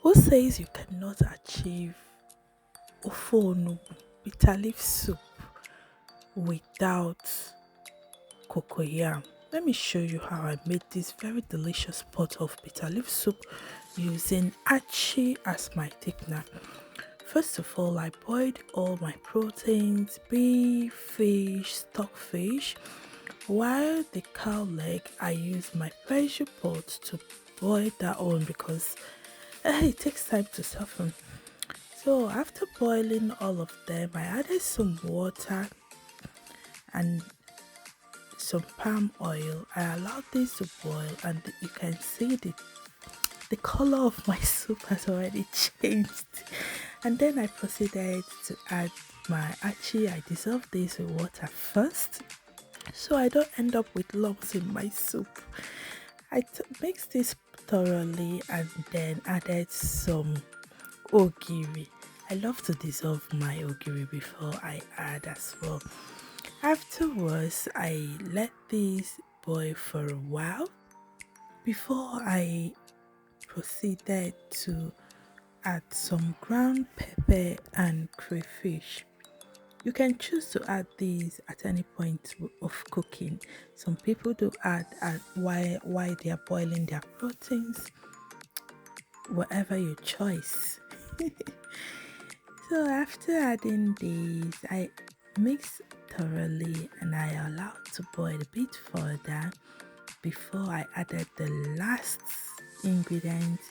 Who says you cannot achieve Ofe Onugbu, bitter leaf soup, without Cocoyam? Let me show you how I made this very delicious pot of bitter leaf soup using Achi as my thickener. First of all, I boiled all my proteins, beef, fish, stockfish, while the cow leg I used my pressure pot to boil that on because it takes time to soften. So after boiling all of them, I added some water and some palm oil. I allowed this to boil, and you can see the color of my soup has already changed. And then I proceeded to add my achi. I dissolved this with water first so I don't end up with lumps in my soup. I mixed this thoroughly and then added some ogiri. I love to dissolve my ogiri before I add as well. Afterwards, I let this boil for a while before I proceeded to add some ground pepper and crayfish. You can choose to add these at any point of cooking. Some people do add at while they are boiling their proteins, whatever your choice. So after adding these, I mix thoroughly and I allow it to boil a bit further before I added the last ingredient,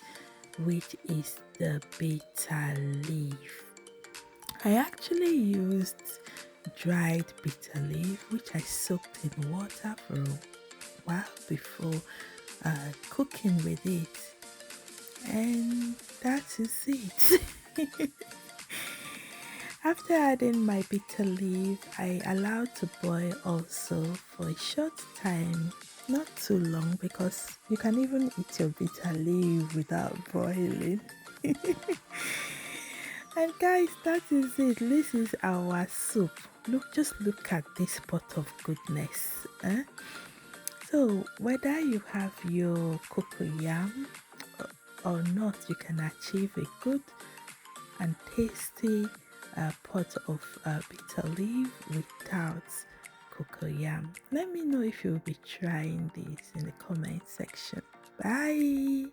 which is the bitter leaf. I actually used dried bitter leaf, which I soaked in water for a while before cooking with it, and that is it. After adding my bitter leaf, I allowed to boil also for a short time, not too long because you can even eat your bitter leaf without boiling. And guys, that is it. This is our soup. Just look at this pot of goodness. So whether you have your cocoyam or not, you can achieve a good and tasty pot of bitter leaf without cocoyam. Let me know if you'll be trying this in the comment section. Bye.